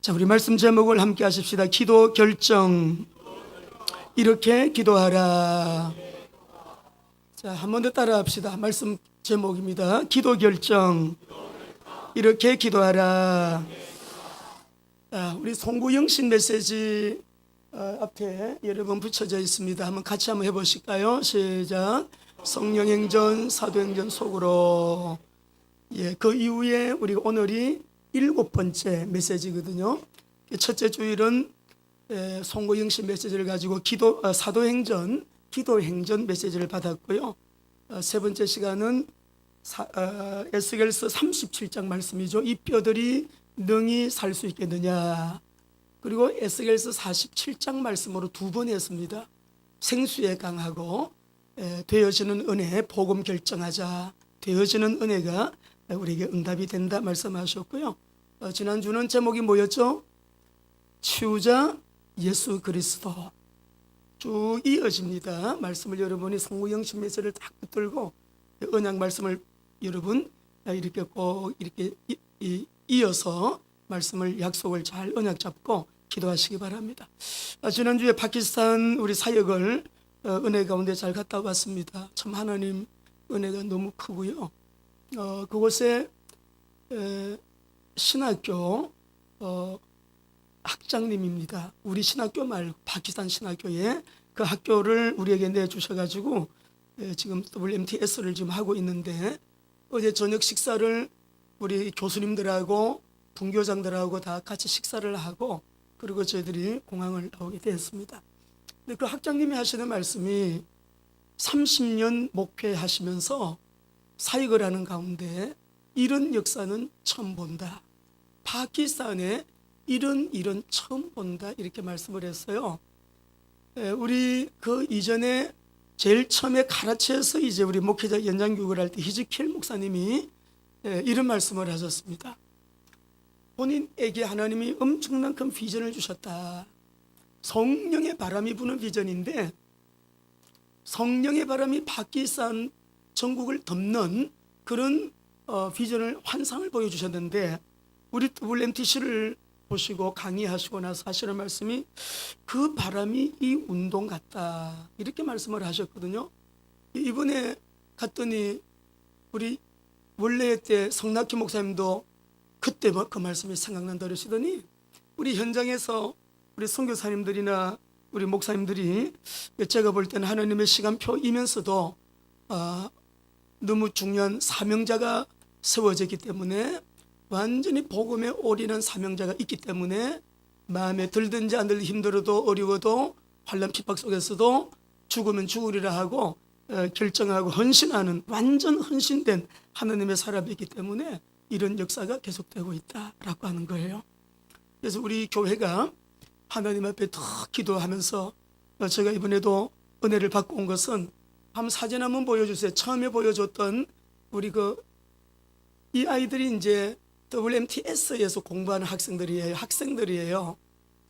자, 우리 말씀 제목을 함께 하십시다. 기도 결정. 이렇게 기도하라. 자, 한 번 더 따라 합시다. 말씀 제목입니다. 기도 결정. 이렇게 기도하라. 자, 우리 송구영신 메시지 앞에 여러 번 붙여져 있습니다. 한번 같이 한번 해보실까요? 시작. 성령행전, 사도행전 속으로. 예, 그 이후에 우리가 오늘이 7번째 메시지거든요. 첫째 주일은 송구영신 메시지를 가지고 사도행전, 기도행전 메시지를 받았고요. 세 번째 시간은 에스겔서 37장 말씀이죠. 이 뼈들이 능히 살 수 있겠느냐. 그리고 에스겔서 47장 말씀으로 두 번 했습니다. 생수에 강하고 되어지는 은혜, 복음 결정하자. 되어지는 은혜가 우리에게 응답이 된다 말씀하셨고요. 지난주는 제목이 뭐였죠? 치유자 예수 그리스도. 쭉 이어집니다. 말씀을 여러분이 송구영신 메시지를 딱 붙들고 언약 말씀을 여러분 이렇게 꼭 이렇게 이어서 말씀을 약속을 잘 언약 잡고 기도하시기 바랍니다. 지난주에 파키스탄 우리 사역을 은혜 가운데 잘 갔다 왔습니다. 참 하나님 은혜가 너무 크고요. 그곳에 신학교 학장님입니다. 우리 신학교 말고 파키스탄 신학교에 그 학교를 우리에게 내주셔가지고 지금 WMTS를 지금 하고 있는데, 어제 저녁 식사를 우리 교수님들하고 분교장들하고 다 같이 식사를 하고 그리고 저희들이 공항을 나오게 되었습니다. 근데 그 학장님이 하시는 말씀이 30년 목회하시면서 사역을 하는 가운데 이런 역사는 처음 본다. 파키스탄에 이런 처음 본다. 이렇게 말씀을 했어요. 우리 그 이전에 제일 처음에 카라치에서 이제 우리 목회자 연장 교육을 할 때 히즈키엘 목사님이 이런 말씀을 하셨습니다. 본인에게 하나님이 엄청난 큰 비전을 주셨다. 성령의 바람이 부는 비전인데, 성령의 바람이 파키스탄 전국을 덮는 그런 비전을, 환상을 보여주셨는데, 우리 WMTC를 보시고 강의하시고 나서 하시는 말씀이 그 바람이 이 운동 같다. 이렇게 말씀을 하셨거든요. 이번에 갔더니 우리 원래 때 성낙희 목사님도 그때 그 말씀이 생각난다 그러시더니, 우리 현장에서 우리 선교사님들이나 우리 목사님들이 제가 볼 때는 하나님의 시간표이면서도 너무 중요한 사명자가 세워졌기 때문에, 완전히 복음에 올인한 사명자가 있기 때문에 마음에 들든지 안 들든지 힘들어도 어려워도 환난 핍박 속에서도 죽으면 죽으리라 하고 결정하고 헌신하는, 완전 헌신된 하나님의 사람이 있기 때문에 이런 역사가 계속되고 있다라고 하는 거예요. 그래서 우리 교회가 하나님 앞에 더 기도하면서, 제가 이번에도 은혜를 받고 온 것은, 한번 사진 한번 보여주세요. 처음에 보여줬던 우리 이 아이들이 이제 WMTS에서 공부하는 학생들이에요.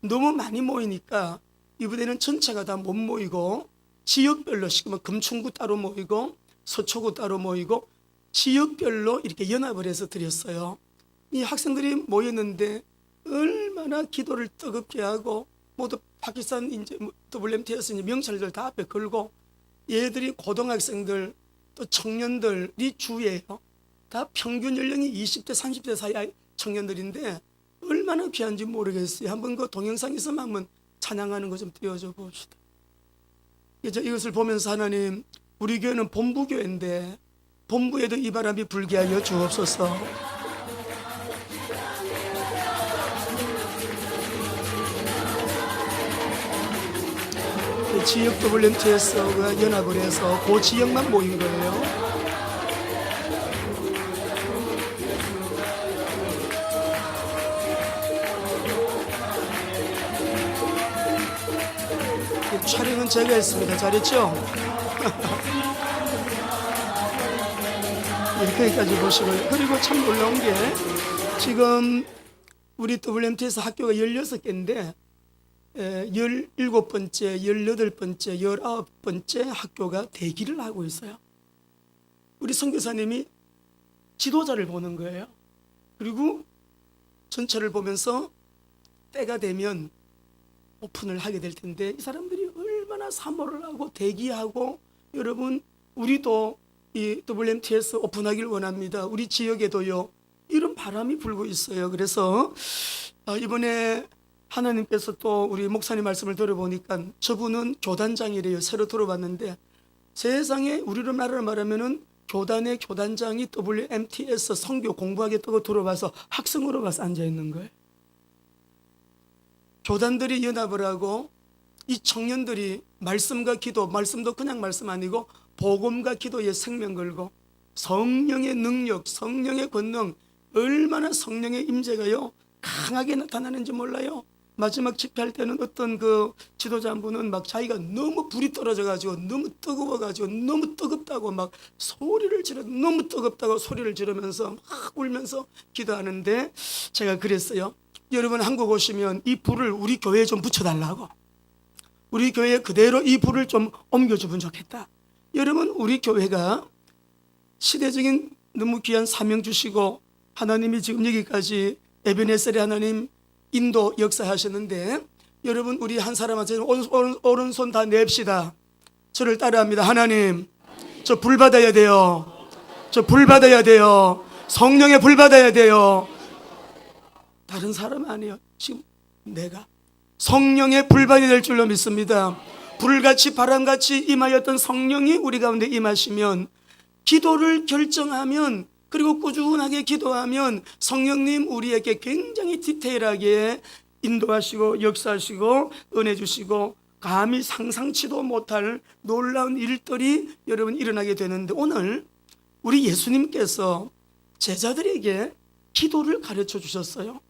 너무 많이 모이니까 이번에는 전체가 다 못 모이고 지역별로, 시키면 금충구 따로 모이고 서초구 따로 모이고 지역별로 이렇게 연합을 해서 드렸어요. 이 학생들이 모였는데 얼마나 기도를 뜨겁게 하고, 모두 파키스탄 이제 WMTS 명찰들 다 앞에 걸고, 얘들이 고등학생들 또 청년들이 주예요. 다 평균 연령이 20대 30대 사이 청년들인데 얼마나 귀한지 모르겠어요. 한번 그 동영상 있으면 한번 찬양하는 거 좀 띄워줘 봅시다. 이것을 보면서 하나님, 우리 교회는 본부교회인데 본부에도 이 바람이 불게 하여 주옵소서. 지역 WMTS가 연합을 해서 그 지역만 모인 거예요. 촬영은 제가 했습니다. 잘했죠? 여기까지 보시고요. 그리고 참 놀라운 게, 지금 우리 WMT에서 학교가 16개인데 17번째, 18번째, 19번째 학교가 대기를 하고 있어요. 우리 선교사님이 지도자를 보는 거예요. 그리고 전체를 보면서 때가 되면 오픈을 하게 될 텐데 이 사람들이 얼마나 사모를 하고 대기하고, 여러분 우리도 이 WMTS 오픈하길 원합니다. 우리 지역에도요 이런 바람이 불고 있어요. 그래서 이번에 하나님께서 또 우리 목사님 말씀을 들어보니까 저분은 교단장이래요. 새로 들어봤는데 세상에 우리로 말하면은 교단의 교단장이 WMTS 선교 공부하겠다고 들어와서 학생으로 가서 앉아 있는 거예요. 교단들이 연합을 하고 이 청년들이 말씀과 기도, 말씀도 그냥 말씀 아니고 복음과 기도에 생명 걸고 성령의 능력, 성령의 권능, 얼마나 성령의 임재가요 강하게 나타나는지 몰라요. 마지막 집회할 때는 어떤 그 지도자 한 분은 막 자기가 너무 불이 떨어져 가지고 너무 뜨거워 가지고 너무 뜨겁다고 막 소리를 지르, 너무 뜨겁다고 소리를 지르면서 막 울면서 기도하는데 제가 그랬어요. 여러분 한국 오시면 이 불을 우리 교회에 좀 붙여달라고, 우리 교회에 그대로 이 불을 좀 옮겨주면 좋겠다. 여러분 우리 교회가 시대적인 너무 귀한 사명 주시고 하나님이 지금 여기까지 에베네셀의 하나님 인도 역사하셨는데, 여러분 우리 한 사람한테 오른손 다 냅시다. 저를 따라합니다. 하나님 저 불 받아야 돼요. 저 불 받아야 돼요. 성령의 불 받아야 돼요. 다른 사람 아니에요. 지금 내가 성령의 불 받아야 될 줄로 믿습니다. 불같이 바람같이 임하였던 성령이 우리 가운데 임하시면, 기도를 결정하면, 그리고 꾸준하게 기도하면 성령님 우리에게 굉장히 디테일하게 인도하시고 역사하시고 은혜 주시고 감히 상상치도 못할 놀라운 일들이 여러분 일어나게 되는데, 오늘 우리 예수님께서 제자들에게 기도를 가르쳐 주셨어요.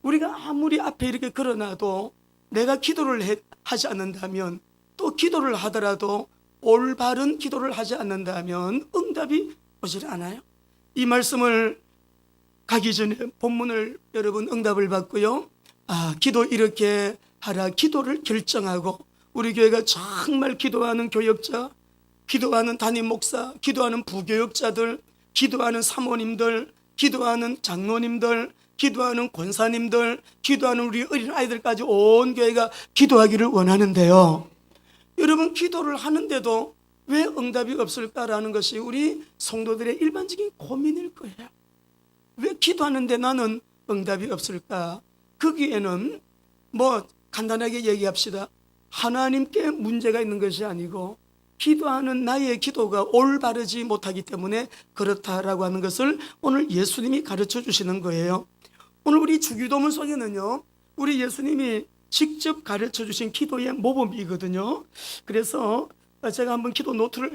우리가 아무리 앞에 이렇게 걸어놔도 내가 기도를 하지 않는다면, 또 기도를 하더라도 올바른 기도를 하지 않는다면 응답이 오질 않아요. 이 말씀을 가기 전에 본문을 여러분 응답을 받고요, 기도 이렇게 하라, 기도를 결정하고 우리 교회가 정말 기도하는 교역자, 기도하는 담임 목사, 기도하는 부교역자들, 기도하는 사모님들, 기도하는 장로님들, 기도하는 권사님들, 기도하는 우리 어린아이들까지 온 교회가 기도하기를 원하는데요, 여러분 기도를 하는데도 왜 응답이 없을까라는 것이 우리 성도들의 일반적인 고민일 거예요. 왜 기도하는데 나는 응답이 없을까? 거기에는 뭐 간단하게 얘기합시다. 하나님께 문제가 있는 것이 아니고 기도하는 나의 기도가 올바르지 못하기 때문에 그렇다라고 하는 것을 오늘 예수님이 가르쳐 주시는 거예요. 오늘 우리 주기도문 속에는요 우리 예수님이 직접 가르쳐 주신 기도의 모범이거든요. 그래서 제가 한번 기도 노트를,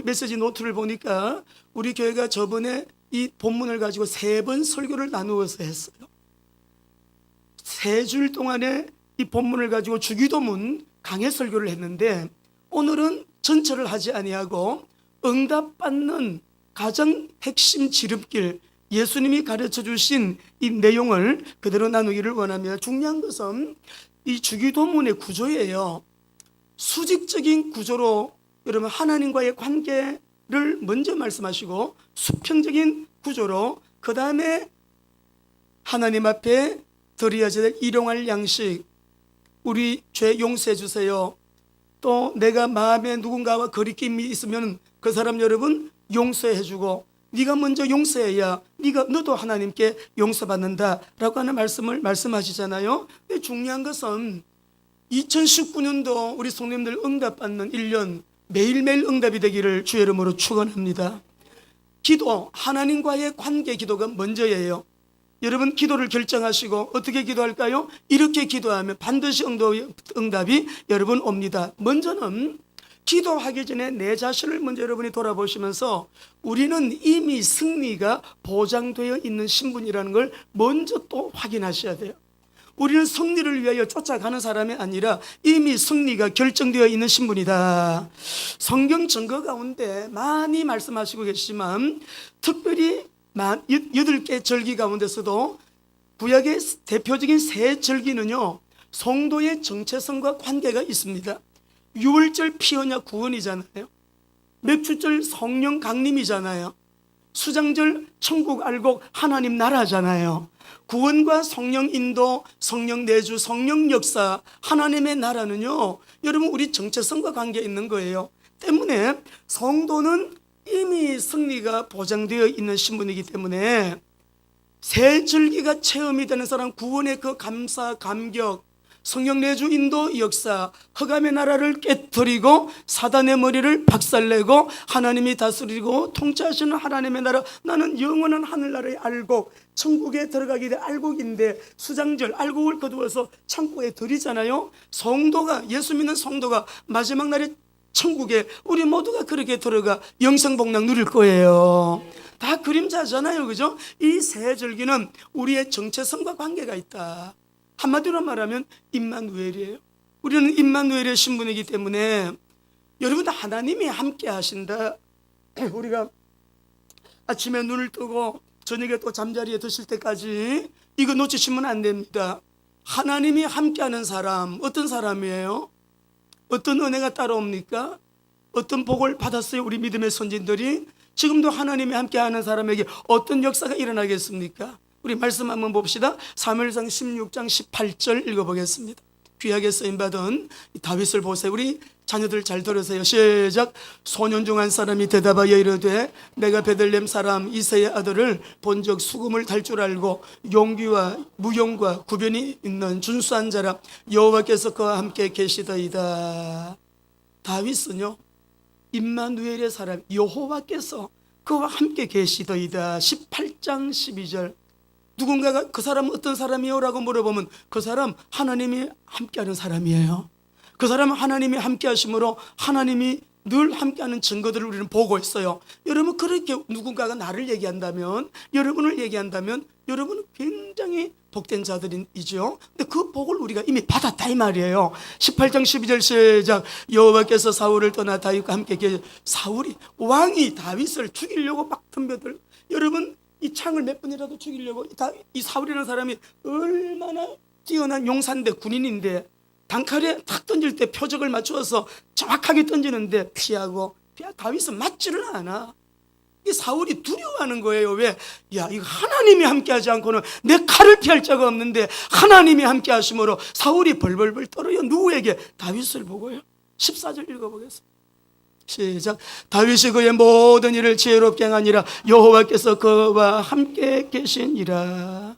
메시지 노트를 보니까 우리 교회가 저번에 이 본문을 가지고 3번 설교를 나누어서 했어요. 3주일 동안에 이 본문을 가지고 주기도문 강해 설교를 했는데, 오늘은 전체를 하지 아니하고 응답받는 가장 핵심 지름길, 예수님이 가르쳐 주신 이 내용을 그대로 나누기를 원합니다. 중요한 것은 이 주기도문의 구조예요. 수직적인 구조로 여러분 하나님과의 관계를 먼저 말씀하시고, 수평적인 구조로 그 다음에 하나님 앞에 드려야 될 일용할 양식, 우리 죄 용서해 주세요. 또 내가 마음에 누군가와 거리낌이 있으면 그 사람 여러분 용서해 주고, 네가 먼저 용서해야 너도 하나님께 용서받는다라고 하는 말씀을 말씀하시잖아요. 근데 중요한 것은 2019년도 우리 성도님들 응답받는 1년 매일매일 응답이 되기를 주의 이름으로 축원합니다. 기도, 하나님과의 관계 기도가 먼저예요. 여러분 기도를 결정하시고 어떻게 기도할까요? 이렇게 기도하면 반드시 응답이 여러분 옵니다. 먼저는 기도하기 전에 내 자신을 먼저 여러분이 돌아보시면서 우리는 이미 승리가 보장되어 있는 신분이라는 걸 먼저 또 확인하셔야 돼요. 우리는 승리를 위하여 쫓아가는 사람이 아니라 이미 승리가 결정되어 있는 신분이다. 성경 증거 가운데 많이 말씀하시고 계시지만 특별히 8개 절기 가운데서도 구약의 대표적인 3절기는요 성도의 정체성과 관계가 있습니다. 유월절 피 언약 구원이잖아요. 맥주절 성령 강림이잖아요. 수장절 천국 알곡 하나님 나라잖아요. 구원과 성령 인도, 성령 내주, 성령 역사, 하나님의 나라는요, 여러분 우리 정체성과 관계 있는 거예요. 때문에 성도는 이미 승리가 보장되어 있는 신분이기 때문에 새 절기가 체험이 되는 사람, 구원의 그 감사, 감격, 성령 내주 인도 역사, 흑암의 나라를 깨뜨리고 사단의 머리를 박살내고 하나님이 다스리고 통치하시는 하나님의 나라, 나는 영원한 하늘나라에 알곡, 천국에 들어가게 될 알곡인데 수장절 알곡을 거두어서 창고에 들이잖아요. 성도가, 예수 믿는 성도가 마지막 날에 천국에 우리 모두가 그렇게 들어가 영생복락 누릴 거예요. 다 그림자잖아요, 그죠? 이 새 절기는 우리의 정체성과 관계가 있다. 한마디로 말하면 임마누엘이에요. 우리는 임마누엘의 신분이기 때문에 여러분, 하나님이 함께 하신다. 우리가 아침에 눈을 뜨고 저녁에 또 잠자리에 드실 때까지 이거 놓치시면 안 됩니다. 하나님이 함께하는 사람, 어떤 사람이에요? 어떤 은혜가 따라옵니까? 어떤 복을 받았어요? 우리 믿음의 선진들이 지금도 하나님이 함께하는 사람에게 어떤 역사가 일어나겠습니까? 우리 말씀 한번 봅시다. 사무엘상 16장 18절 읽어보겠습니다. 귀하게 쓰임받은 다윗을 보세요. 우리 자녀들 잘 들으세요. 시작. 소년 중 한 사람이 대답하여 이르되 내가 베들레헴 사람 이새의 아들을 본적 수금을 탈 줄 알고 용기와 무용과 구변이 있는 준수한 자라 여호와께서 그와 함께 계시더이다. 다윗은요, 임마누엘의 사람 여호와께서 그와 함께 계시더이다. 18장 12절. 누군가가 그 사람은 어떤 사람이요? 라고 물어보면 그 사람 하나님이 함께하는 사람이에요. 그 사람은 하나님이 함께하심으로 하나님이 늘 함께하는 증거들을 우리는 보고 있어요. 여러분, 그렇게 누군가가 나를 얘기한다면, 여러분을 얘기한다면 여러분은 굉장히 복된 자들이죠. 근데 그 복을 우리가 이미 받았다 이 말이에요. 18장 12절 시작. 여호와께서 사울을 떠나 다윗과 함께 계시. 사울이, 왕이 다윗을 죽이려고 막 덤벼들. 여러분, 이 창을 몇 번이라도 죽이려고 이 사울이라는 사람이 얼마나 뛰어난 용사인데, 군인인데 단칼에 탁 던질 때 표적을 맞추어서 정확하게 던지는데 피하고 다윗은 맞지를 않아. 이 사울이 두려워하는 거예요. 왜? 야, 이거 하나님이 함께하지 않고는 내 칼을 피할 자가 없는데 하나님이 함께하심으로 사울이 벌벌벌 떨어요. 누구에게? 다윗을 보고요. 14절 읽어보겠습니다. 시작. 다윗이 그의 모든 일을 지혜롭게 행하니라 여호와께서 그와 함께 계시니라.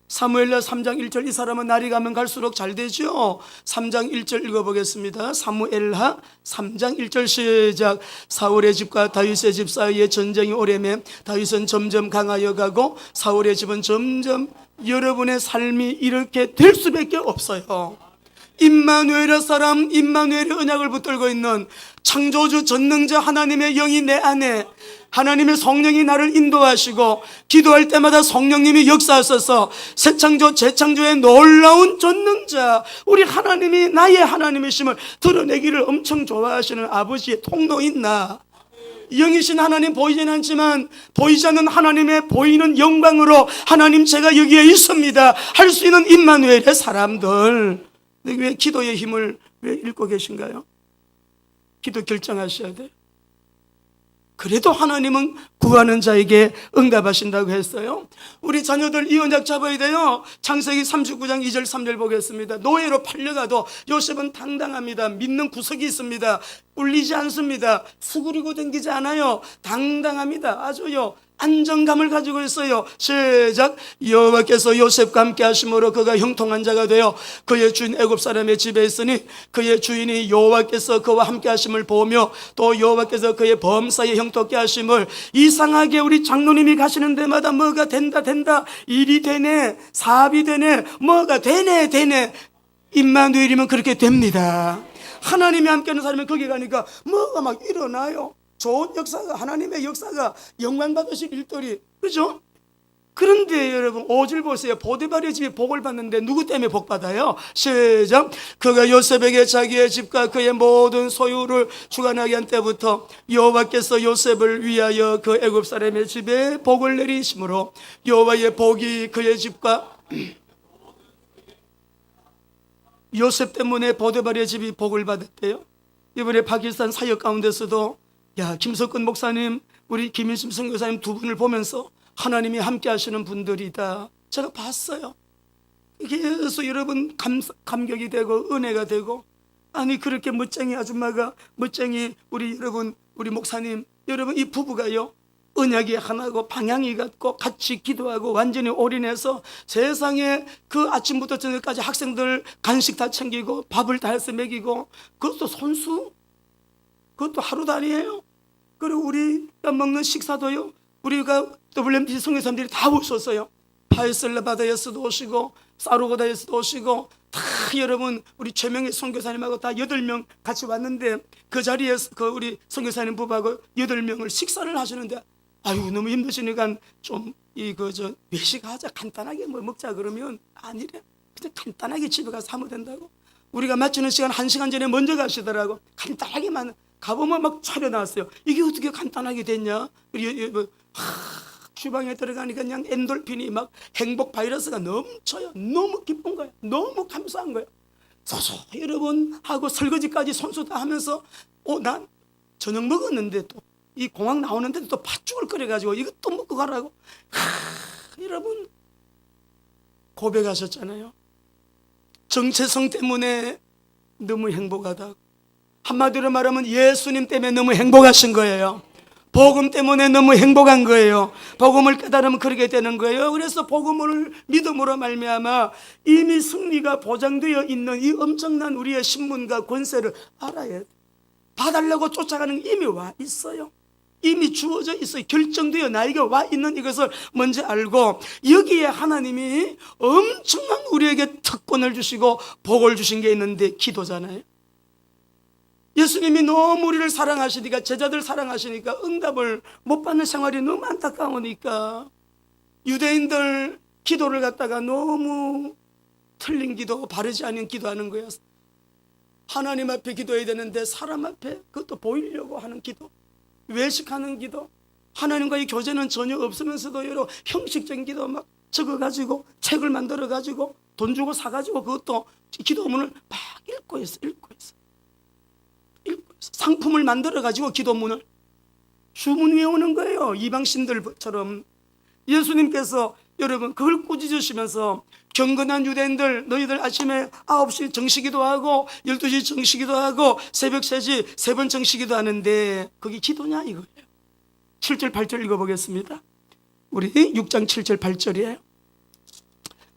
사무엘하 3장 1절. 이 사람은 날이 가면 갈수록 잘 되죠. 3장 1절 읽어보겠습니다. 사무엘하 3장 1절 시작. 사울의 집과 다윗의 집 사이에 전쟁이 오래매 다윗은 점점 강하여 가고 사울의 집은 점점, 여러분의 삶이 이렇게 될 수밖에 없어요. 임마누엘의 사람, 임마누엘의 언약을 붙들고 있는 창조주 전능자 하나님의 영이 내 안에, 하나님의 성령이 나를 인도하시고 기도할 때마다 성령님이 역사하셔서 새 창조 재창조의 놀라운 전능자, 우리 하나님이 나의 하나님이심을 드러내기를 엄청 좋아하시는 아버지의 통로인 나, 영이신 하나님 보이진 않지만 보이지 않는 하나님의 보이는 영광으로 하나님 제가 여기에 있습니다 할 수 있는 임마누엘의 사람들. 왜 기도의 힘을 왜 잃고 계신가요? 기도 결정하셔야 돼요. 그래도 하나님은 구하는 자에게 응답하신다고 했어요. 우리 자녀들 이 언약 잡아야 돼요. 창세기 39장 2절 3절 보겠습니다. 노예로 팔려가도 요셉은 당당합니다. 믿는 구석이 있습니다. 울리지 않습니다. 수그리고 댕기지 않아요. 당당합니다. 아주요 안정감을 가지고 있어요. 시작. 여호와께서 요셉과 함께 하심으로 그가 형통한 자가 되어 그의 주인 애굽 사람의 집에 있으니 그의 주인이 여호와께서 그와 함께 하심을 보며 또 여호와께서 그의 범사에 형통케 하심을. 이상하게 우리 장로님이 가시는 데마다 뭐가 된다 일이 되네, 사업이 되네, 뭐가 되네. 임마누엘이면 그렇게 됩니다. 하나님이 함께하는 사람이 거기 가니까 뭐가 막 일어나요. 좋은 역사가, 하나님의 역사가, 영광 받으실 일들이, 그죠? 그런데 여러분 5절 보세요. 보디발의 집이 복을 받는데 누구 때문에 복 받아요? 시작. 그가 요셉에게 자기의 집과 그의 모든 소유를 주관하게 한 때부터 여호와께서 요셉을 위하여 그 애굽 사람의 집에 복을 내리심으로 여호와의 복이 그의 집과 요셉 때문에 보디발의 집이 복을 받았대요. 이번에 파키스탄 사역 가운데서도 김석근 목사님, 우리 김일심 선교사님 두 분을 보면서 하나님이 함께 하시는 분들이다. 제가 봤어요. 계속 여러분 감격이 되고 은혜가 되고, 아니 그렇게 멋쟁이 아줌마가, 멋쟁이 우리 여러분, 우리 목사님 여러분, 이 부부가요 언약이 하나고 방향이 같고 같이 기도하고 완전히 올인해서 세상에 그 아침부터 저녁까지 학생들 간식 다 챙기고 밥을 다 해서 먹이고, 그것도 손수, 그것도 하루도 아니에요. 그리고 우리가 먹는 식사도요, 우리가 WMT 선교사님들이 다 오셨어요. 파이슬라바다에서도 오시고 사루고다에서도 오시고, 다 여러분 우리 최명희 선교사님하고 다 8명 같이 왔는데, 그 자리에서 그 우리 선교사님 부부하고 8명을 식사를 하시는데, 아유 너무 힘드시니까 좀 외식하자, 간단하게 뭐 먹자 그러면 아니래. 그냥 간단하게 집에 가서 하면 된다고. 우리가 마치는 시간 1시간 전에 먼저 가시더라고. 간단하게만 가보면 막 차려놨어요. 이게 어떻게 간단하게 됐냐. 주방에 들어가니까 그냥 엔돌핀이 막 행복 바이러스가 넘쳐요. 너무 기쁜 거예요. 너무 감사한 거예요. 소소 여러분 하고 설거지까지 손수 다 하면서, 난 저녁 먹었는데 또 이 공항 나오는데 또 팥죽을 끓여가지고 이것도 먹고 가라고. 여러분 고백하셨잖아요. 정체성 때문에 너무 행복하다고. 한마디로 말하면 예수님 때문에 너무 행복하신 거예요. 복음 때문에 너무 행복한 거예요. 복음을 깨달으면 그렇게 되는 거예요. 그래서 복음을 믿음으로 말미암아 이미 승리가 보장되어 있는 이 엄청난 우리의 신분과 권세를 알아야 돼. 봐달라고 쫓아가는 게 이미 와 있어요. 이미 주어져 있어요. 결정되어 나에게 와 있는 이것을 먼저 알고, 여기에 하나님이 엄청난 우리에게 특권을 주시고 복을 주신 게 있는데 기도잖아요. 예수님이 너무 우리를 사랑하시니까, 제자들 사랑하시니까 응답을 못 받는 생활이 너무 안타까우니까 유대인들 기도를 갖다가 너무 틀린 기도, 바르지 않은 기도하는 거예요. 하나님 앞에 기도해야 되는데 사람 앞에 그것도 보이려고 하는 기도, 외식하는 기도, 하나님과의 교제는 전혀 없으면서도 여러 형식적인 기도 막 적어가지고 책을 만들어가지고 돈 주고 사가지고 그것도 기도문을 막 읽고 있어. 상품을 만들어가지고 기도문을 주문 외우는 거예요. 이방신들처럼. 예수님께서 여러분 그걸 꾸짖으시면서, 경건한 유대인들, 너희들 아침에 9시 정시기도 하고 12시 정시기도 하고 새벽 3시 3번 정시기도 하는데 그게 기도냐 이거예요. 7절 8절 읽어보겠습니다. 우리 6장 7절 8절이에요.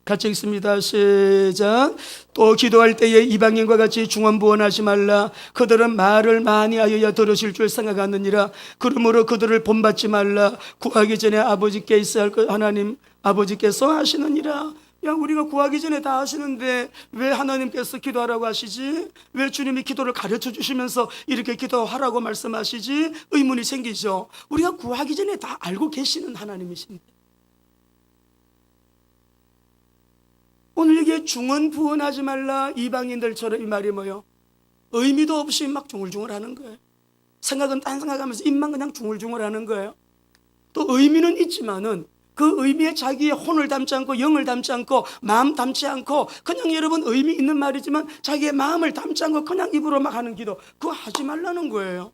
같이 읽습니다. 시작. 또 기도할 때에 이방인과 같이 중언부언하지 말라. 그들은 말을 많이 하여야 들으실 줄 생각하느니라. 그러므로 그들을 본받지 말라. 구하기 전에 아버지께 있어야 할 것 하나님 아버지께서 하시느니라. 야, 우리가 구하기 전에 다 하시는데 왜 하나님께서 기도하라고 하시지? 왜 주님이 기도를 가르쳐 주시면서 이렇게 기도하라고 말씀하시지? 의문이 생기죠. 우리가 구하기 전에 다 알고 계시는 하나님이신데, 오늘 여기에 중언부언하지 말라, 이방인들처럼, 이 말이 뭐예요? 의미도 없이 막 중얼중얼하는 거예요. 생각은 딴 생각하면서 입만 그냥 중얼중얼하는 거예요. 또 의미는 있지만은 그 의미에 자기의 혼을 담지 않고 영을 담지 않고 마음 담지 않고, 그냥 여러분 의미 있는 말이지만 자기의 마음을 담지 않고 그냥 입으로 막 하는 기도, 그거 하지 말라는 거예요.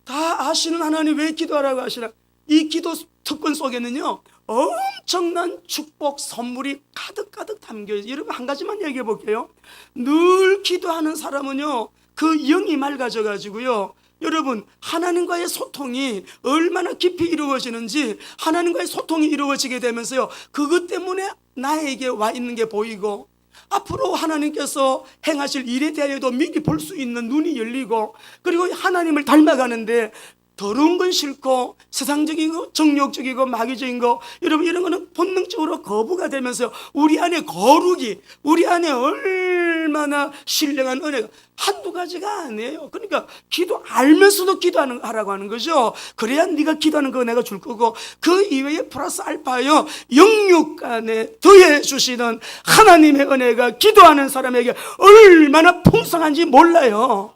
다 아시는 하나님 왜 기도하라고 하시나? 이 기도 특권 속에는요 엄청난 축복 선물이 가득가득 담겨 있어요. 여러분 한 가지만 얘기해 볼게요. 늘 기도하는 사람은요 그 영이 맑아져 가지고요, 여러분 하나님과의 소통이 얼마나 깊이 이루어지는지, 하나님과의 소통이 이루어지게 되면서요 그것 때문에 나에게 와 있는 게 보이고, 앞으로 하나님께서 행하실 일에 대하여도 미리 볼 수 있는 눈이 열리고, 그리고 하나님을 닮아가는데 더러운 건 싫고 세상적이고 정욕적이고 마귀적인 거, 여러분 이런 거는 본능적으로 거부가 되면서 우리 안에 거룩이, 우리 안에 얼마나 신령한 은혜가 한두 가지가 아니에요. 그러니까 기도 알면서도 기도하라고 하는 거죠. 그래야 네가 기도하는 거 내가 줄 거고, 그 이외에 플러스 알파요 영육간에 더해 주시는 하나님의 은혜가 기도하는 사람에게 얼마나 풍성한지 몰라요.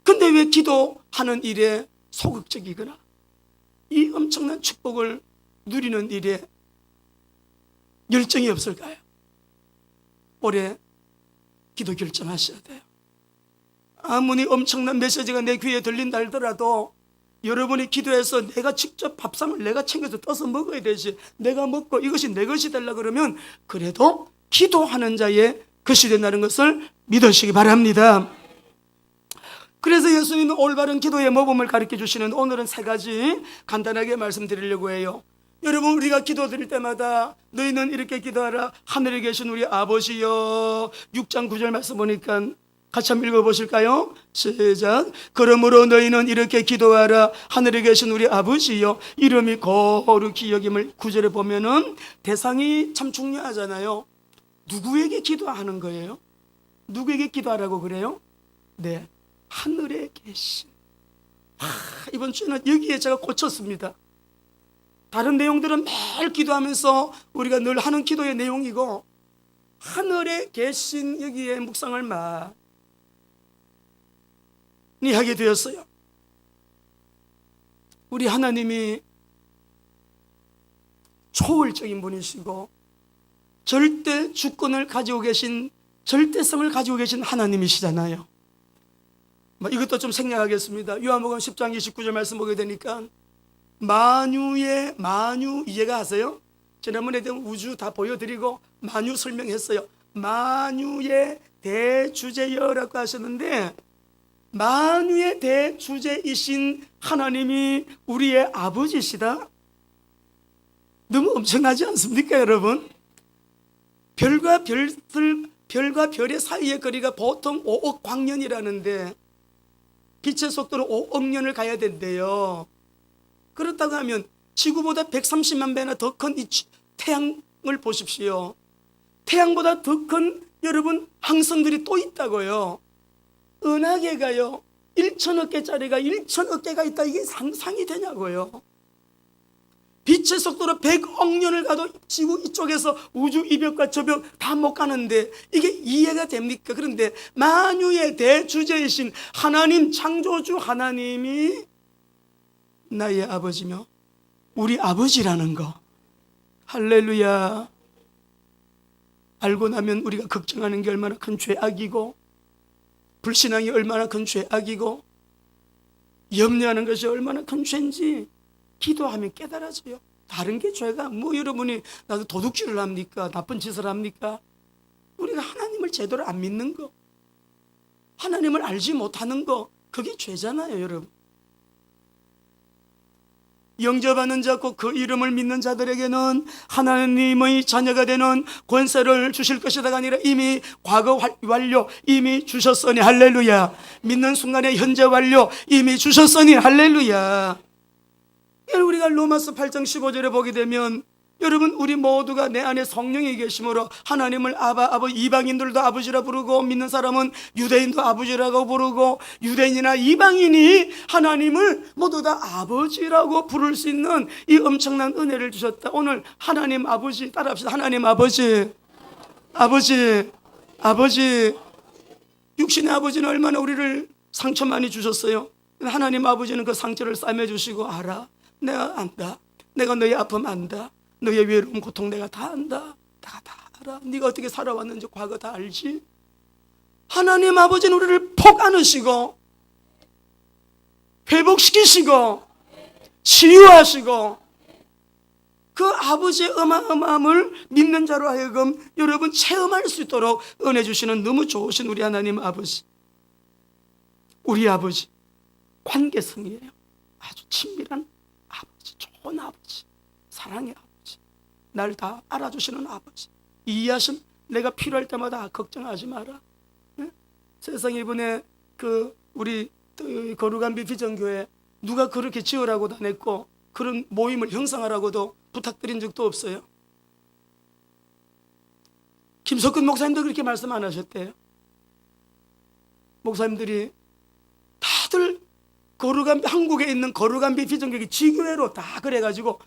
근데 왜 기도하는 일에 소극적이거나 이 엄청난 축복을 누리는 일에 열정이 없을까요? 올해 기도 결정하셔야 돼요. 아무리 엄청난 메시지가 내 귀에 들린다 할더라도 여러분이 기도해서 내가 직접 밥상을 내가 챙겨서 떠서 먹어야 되지, 내가 먹고 이것이 내 것이 되려 그러면 그래도 기도하는 자의 것이 된다는 것을 믿으시기 바랍니다. 그래서 예수님은 올바른 기도의 모범을 가르쳐 주시는 오늘은 세 가지 간단하게 말씀드리려고 해요. 여러분, 우리가 기도 드릴 때마다 너희는 이렇게 기도하라. 하늘에 계신 우리 아버지여. 6장 9절 말씀 보니까 같이 한번 읽어보실까요? 시작. 그러므로 너희는 이렇게 기도하라. 하늘에 계신 우리 아버지여, 이름이 거룩히 여김을. 9절에 보면은 대상이 참 중요하잖아요. 누구에게 기도하는 거예요? 누구에게 기도하라고 그래요? 네, 하늘에 계신. 이번 주에는 여기에 제가 꽂혔습니다. 다른 내용들은 매일 기도하면서 우리가 늘 하는 기도의 내용이고, 하늘에 계신 여기에 묵상을 많이 하게 되었어요. 우리 하나님이 초월적인 분이시고 절대 주권을 가지고 계신, 절대성을 가지고 계신 하나님이시잖아요. 이것도 좀 생략하겠습니다. 요한복음 10장 29절 말씀 보게 되니까 만유의 만유 이해가 하세요? 지난번에 우주 다 보여드리고 만유 설명했어요. 만유의 대주제여라고 하셨는데, 만유의 대주제이신 하나님이 우리의 아버지시다. 너무 엄청나지 않습니까, 여러분? 별과 별의 사이의 거리가 보통 5억 광년이라는데 빛의 속도로 5억 년을 가야 된대요. 그렇다고 하면 지구보다 130만 배나 더 큰 이 태양을 보십시오. 태양보다 더 큰 여러분 항성들이 또 있다고요. 은하계가요, 1천억 개짜리가 1천억 개가 있다. 이게 상상이 되냐고요. 빛의 속도로 100억 년을 가도 지구 이쪽에서 우주 이 벽과 저 벽 다 못 가는데 이게 이해가 됩니까? 그런데 만유의 대주제이신 하나님, 창조주 하나님이 나의 아버지며 우리 아버지라는 거, 할렐루야. 알고 나면 우리가 걱정하는 게 얼마나 큰 죄악이고, 불신앙이 얼마나 큰 죄악이고, 염려하는 것이 얼마나 큰 죄인지 기도하면 깨달아져요. 다른 게 죄가 여러분이 나도 도둑질을 합니까? 나쁜 짓을 합니까? 우리가 하나님을 제대로 안 믿는 거, 하나님을 알지 못하는 거, 그게 죄잖아요, 여러분. 영접하는 자, 곧 그 이름을 믿는 자들에게는 하나님의 자녀가 되는 권세를 주실 것이다가 아니라 이미 과거 완료, 이미 주셨으니 할렐루야. 믿는 순간에 현재 완료, 이미 주셨으니 할렐루야. 우리가 로마서 8장 15절에 보게 되면, 여러분, 우리 모두가 내 안에 성령이 계심으로 하나님을 아버지, 이방인들도 아버지라 부르고, 믿는 사람은 유대인도 아버지라고 부르고, 유대인이나 이방인이 하나님을 모두 다 아버지라고 부를 수 있는 이 엄청난 은혜를 주셨다. 오늘 하나님 아버지 따라합시다. 하나님 아버지, 아버지, 아버지. 육신의 아버지는 얼마나 우리를 상처 많이 주셨어요. 하나님 아버지는 그 상처를 싸매주시고, 알아, 내가 안다, 내가 너의 아픔 안다, 너의 외로움 고통 내가 다 안다, 내가 다 알아, 네가 어떻게 살아왔는지 과거 다 알지. 하나님 아버지는 우리를 폭 안으시고 회복시키시고 치유하시고, 그 아버지의 어마어마함을 믿는 자로 하여금 여러분 체험할 수 있도록 은혜 주시는 너무 좋으신 우리 하나님 아버지, 우리 아버지 관계성이에요. 아주 친밀한 아버지, 좋은 아버지, 사랑의 아버지, 날 다 알아주시는 아버지, 이해하신, 내가 필요할 때마다 걱정하지 마라. 네? 세상에 이번에 우리 거룩한 비전교회 누가 그렇게 지으라고도 안 했고, 그런 모임을 형성하라고도 부탁드린 적도 없어요. 김석근 목사님도 그렇게 말씀 안 하셨대요. 목사님들이 다들 한국에 있는 거룩한 비전교회 지교회로 다 그래가지고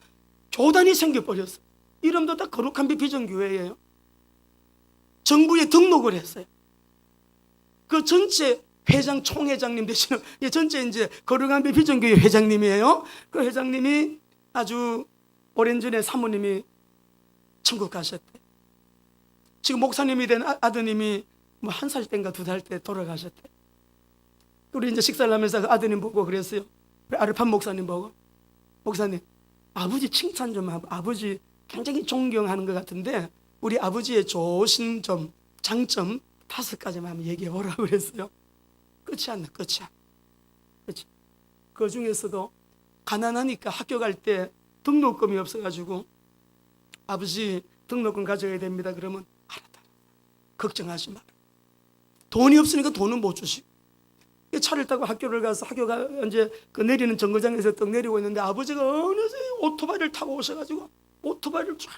교단이 생겨버렸어요. 이름도 다 거룩한 비전교회예요. 정부에 등록을 했어요. 그 전체 회장, 총회장님 되시는, 전체 이제 거룩한 비전교회 회장님이에요. 그 회장님이 아주 오랜 전에 사모님이 천국 가셨대. 지금 목사님이 된 아드님이 1살 때인가 2살 때 돌아가셨대. 우리 이제 식사를 하면서 그 아드님 보고 그랬어요. 우리 아르판 목사님 보고, 목사님 아버지 칭찬 좀 하고, 아버지 굉장히 존경하는 것 같은데 우리 아버지의 좋으신 점, 장점 5가지만 한번 얘기해 보라고 그랬어요. 끝이 안 나, 끝이야. 그치? 그 중에서도 가난하니까 학교 갈 때 등록금이 없어가지고, 아버지 등록금 가져야 됩니다. 그러면 알았다, 걱정하지 마라. 돈이 없으니까 돈은 못 주시고, 차를 타고 학교를 가서, 학교가 이제 그 내리는 정거장에서 떡 내리고 있는데 아버지가 어느새 오토바이를 타고 오셔가지고, 오토바이를 쫙,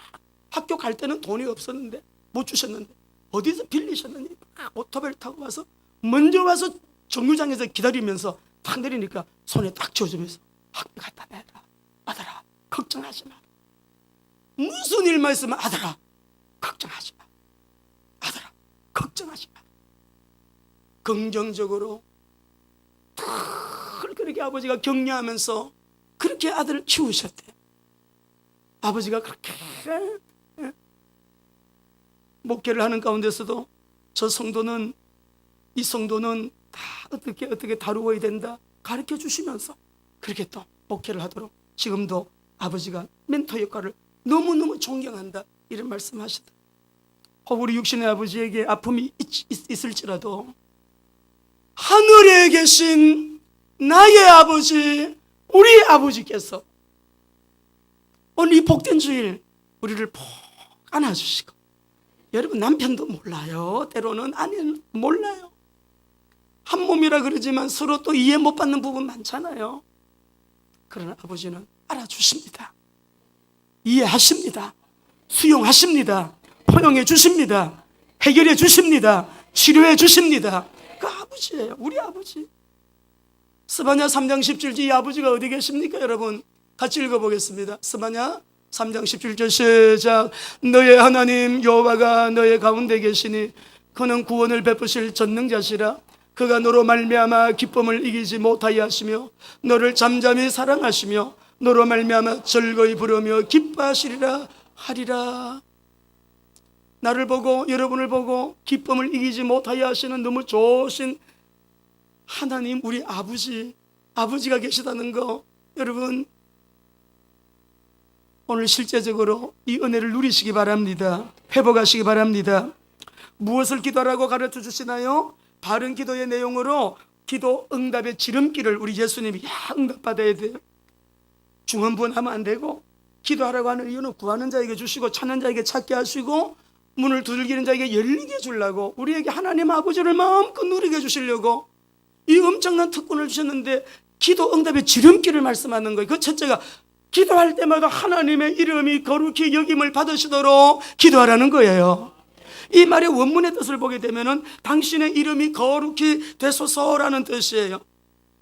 학교 갈 때는 돈이 없었는데 못 주셨는데 어디서 빌리셨느니 오토바이를 타고 와서 먼저 와서 정류장에서 기다리면서 탁 내리니까 손에 딱 쥐어주면서 학교 갖다 내라. 아들아, 걱정하지 마. 무슨 일만 있으면 아들아, 걱정하지 마. 아들아, 걱정하지 마. 긍정적으로 늘 그렇게 아버지가 격려하면서 그렇게 아들을 키우셨대요. 아버지가 그렇게 목회를 하는 가운데서도 저 성도는, 이 성도는 다 어떻게 다루어야 된다 가르쳐 주시면서 그렇게 또 목회를 하도록, 지금도 아버지가 멘토 역할을 너무너무 존경한다 이런 말씀하시다. 우리 육신의 아버지에게 아픔이 있을지라도 하늘에 계신 나의 아버지, 우리 아버지께서 오늘 이 복된 주일 우리를 푹 안아주시고, 여러분 남편도 몰라요. 때로는 아내는 몰라요. 한 몸이라 그러지만 서로 또 이해 못 받는 부분 많잖아요. 그러나 아버지는 알아주십니다. 이해하십니다. 수용하십니다. 포용해 주십니다. 해결해 주십니다. 치료해 주십니다. 그 아버지예요. 우리 아버지. 스바냐 3장 17절, 이 아버지가 어디 계십니까? 여러분 같이 읽어보겠습니다. 스바냐 3장 17절 시작. 너의 하나님 여호와가 너의 가운데 계시니 그는 구원을 베푸실 전능자시라. 그가 너로 말미암아 기쁨을 이기지 못하게 하시며 너를 잠잠히 사랑하시며 너로 말미암아 즐거이 부르며 기뻐하시리라 하리라. 나를 보고 여러분을 보고 기쁨을 이기지 못하게 하시는 너무 좋으신 하나님, 우리 아버지가 계시다는 거, 여러분 오늘 실제적으로 이 은혜를 누리시기 바랍니다. 회복하시기 바랍니다. 무엇을 기도하라고 가르쳐 주시나요? 바른 기도의 내용으로 기도 응답의 지름길을 우리 예수님이 응답받아야 돼요. 중언부언하면 안 되고, 기도하라고 하는 이유는 구하는 자에게 주시고 찾는 자에게 찾게 하시고 문을 두들기는 자에게 열리게 해주려고, 우리에게 하나님 아버지를 마음껏 누리게 해주시려고 이 엄청난 특권을 주셨는데, 기도 응답의 지름길을 말씀하는 거예요. 그 첫째가 기도할 때마다 하나님의 이름이 거룩히 여김을 받으시도록 기도하라는 거예요. 이 말의 원문의 뜻을 보게 되면은 당신의 이름이 거룩히 되소서라는 뜻이에요.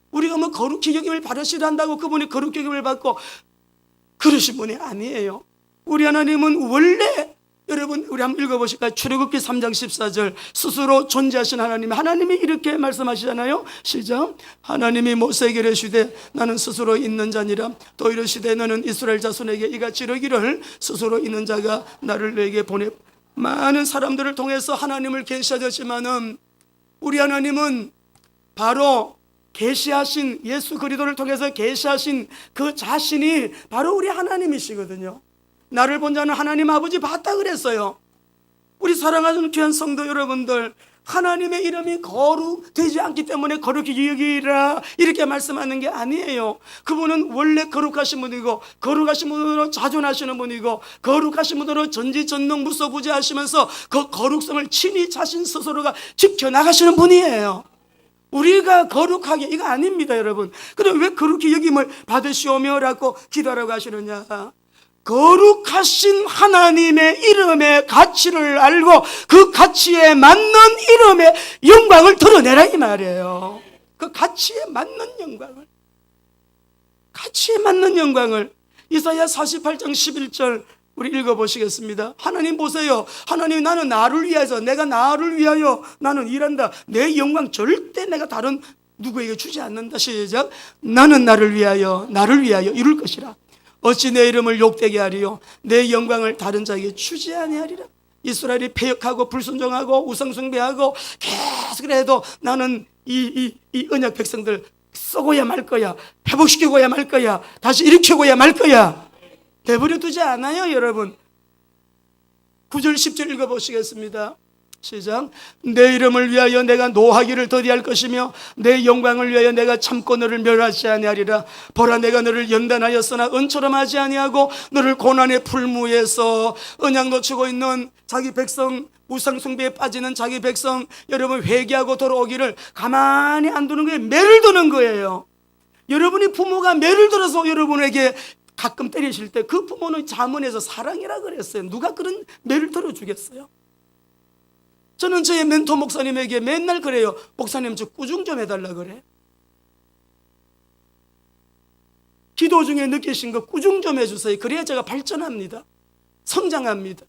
우리가 뭐 거룩히 여김을 받으시란다고 그분이 거룩히 여김을 받고 그러신 분이 아니에요. 우리 하나님은 원래, 여러분 우리 한번 읽어보실까요? 출애굽기 3장 14절, 스스로 존재하신 하나님이 이렇게 말씀하시잖아요. 시작. 하나님이 모세에게 이르시되 나는 스스로 있는 자니라. 또 이르시되 너는 이스라엘 자손에게 이같이 이르기를 스스로 있는 자가 나를 너에게 보내. 많은 사람들을 통해서 하나님을 계시하셨지만은 우리 하나님은 바로 계시하신 예수 그리스도를 통해서 계시하신 그 자신이 바로 우리 하나님이시거든요. 나를 본 자는 하나님 아버지 봤다 그랬어요. 우리 사랑하는 귀한 성도 여러분들, 하나님의 이름이 거룩되지 않기 때문에 거룩히 여기라 이렇게 말씀하는 게 아니에요. 그분은 원래 거룩하신 분이고 거룩하신 분으로 자존하시는 분이고 거룩하신 분으로 전지전능무소부재하시면서 그 거룩성을 친히 자신 스스로가 지켜나가시는 분이에요. 우리가 거룩하게, 이거 아닙니다 여러분. 그럼 왜 거룩히 여김을 받으시오며 라고 기도하라고 하시느냐. 거룩하신 하나님의 이름의 가치를 알고 그 가치에 맞는 이름의 영광을 드러내라 이 말이에요. 그 가치에 맞는 영광을 이사야 48장 11절 우리 읽어보시겠습니다. 하나님 보세요. 하나님, 나는 나를 위해서, 내가 나를 위하여 나는 일한다. 내 영광 절대 내가 다른 누구에게 주지 않는다. 시작. 나는 나를 위하여 이룰 것이라. 어찌 내 이름을 욕되게 하리요 내 영광을 다른 자에게 주지 아니하리라. 이스라엘이 패역하고 불순종하고 우상숭배하고 계속 그래도 나는 이 언약 백성들 쏘고야 말 거야, 회복시키고야 말 거야, 다시 일으키고야 말 거야. 내버려 두지 않아요, 여러분. 9절 10절 읽어보시겠습니다. 시작. 내 이름을 위하여 내가 노하기를 더디할 것이며 내 영광을 위하여 내가 참고 너를 멸하지 아니하리라. 보라, 내가 너를 연단하였으나 은처럼 하지 아니하고 너를 고난의 풀무에서 언약 놓치고 있는 자기 백성, 우상 숭배에 빠지는 자기 백성, 여러분 회개하고 돌아오기를 가만히 안 두는 거예요. 매를 드는 거예요. 여러분이 부모가 매를 들어서 여러분에게 가끔 때리실 때 그 부모는 자문해서 사랑이라 그랬어요. 누가 그런 매를 들어주겠어요? 저는 저의 멘토 목사님에게 맨날 그래요. 목사님, 저 꾸중 좀 해달라 그래. 기도 중에 느끼신 거 꾸중 좀 해주세요. 그래야 제가 발전합니다. 성장합니다.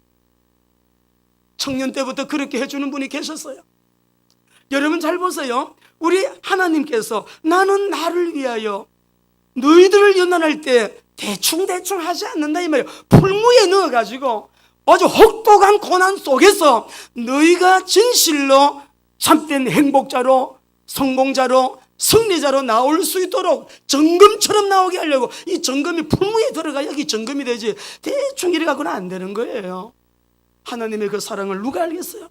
청년 때부터 그렇게 해주는 분이 계셨어요. 여러분 잘 보세요. 우리 하나님께서 나는 나를 위하여 너희들을 연단할 때 대충 하지 않는다 이 말이에요. 풀무에 넣어가지고 아주 혹독한 고난 속에서 너희가 진실로 참된 행복자로, 성공자로, 승리자로 나올 수 있도록 정금처럼 나오게 하려고, 이 정금이 풀무에 들어가야 이 정금이 되지 대충 이래 갖고는 안 되는 거예요. 하나님의 그 사랑을 누가 알겠어요?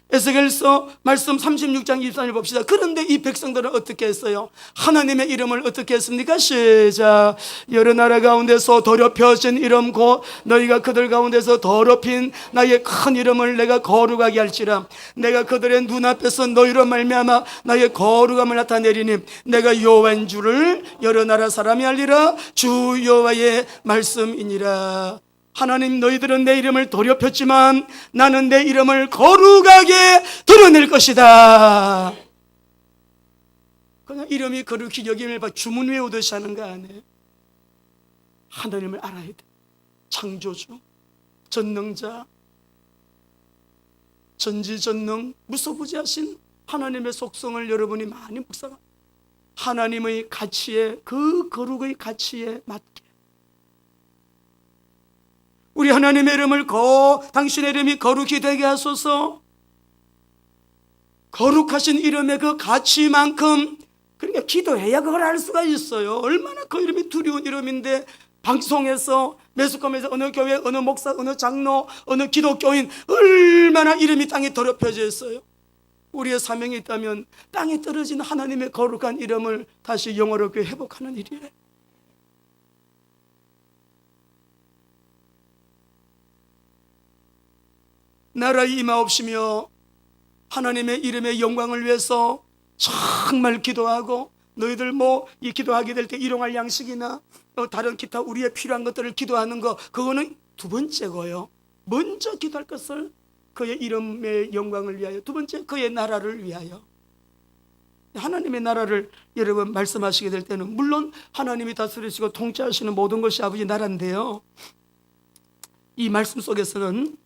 에스겔서 말씀 36장 23절 봅시다. 그런데 이 백성들은 어떻게 했어요? 하나님의 이름을 어떻게 했습니까? 시작. 여러 나라 가운데서 더럽혀진 이름 곧 너희가 그들 가운데서 더럽힌 나의 큰 이름을 내가 거룩하게 할지라. 내가 그들의 눈앞에서 너희로 말미암아 나의 거룩함을 나타내리니 내가 여호와인 줄을 여러 나라 사람이 알리라. 주 여호와의 말씀이니라. 하나님, 너희들은 내 이름을 더럽혔지만 나는 내 이름을 거룩하게 드러낼 것이다. 그냥 이름이 거룩히 여김을 봐 주문 외우듯이 하는 거 아니에요. 하나님을 알아야 돼. 창조주, 전능자, 전지전능, 무소부지하신 하나님의 속성을 여러분이 많이 묵상하고 하나님의 가치에, 그 거룩의 가치에 맞게 우리 하나님의 이름을 당신의 이름이 거룩히 되게 하소서. 거룩하신 이름의 그 가치만큼, 그러니까 기도해야 그걸 알 수가 있어요. 얼마나 그 이름이 두려운 이름인데 방송에서, 매스컴에서 어느 교회, 어느 목사, 어느 장로, 어느 기독교인 얼마나 이름이 땅에 더럽혀져 있어요. 우리의 사명이 있다면 땅에 떨어진 하나님의 거룩한 이름을 다시 영어롭게 회복하는 일이에요. 나라의 임하옵시며 하나님의 이름의 영광을 위해서 정말 기도하고, 너희들 이 기도하게 될 때 일용할 양식이나 다른 기타 우리의 필요한 것들을 기도하는 거, 그거는 두 번째고요. 먼저 기도할 것을 그의 이름의 영광을 위하여, 두 번째 그의 나라를 위하여. 하나님의 나라를 여러분 말씀하시게 될 때는 물론 하나님이 다스리시고 통치하시는 모든 것이 아버지 나라인데요, 이 말씀 속에서는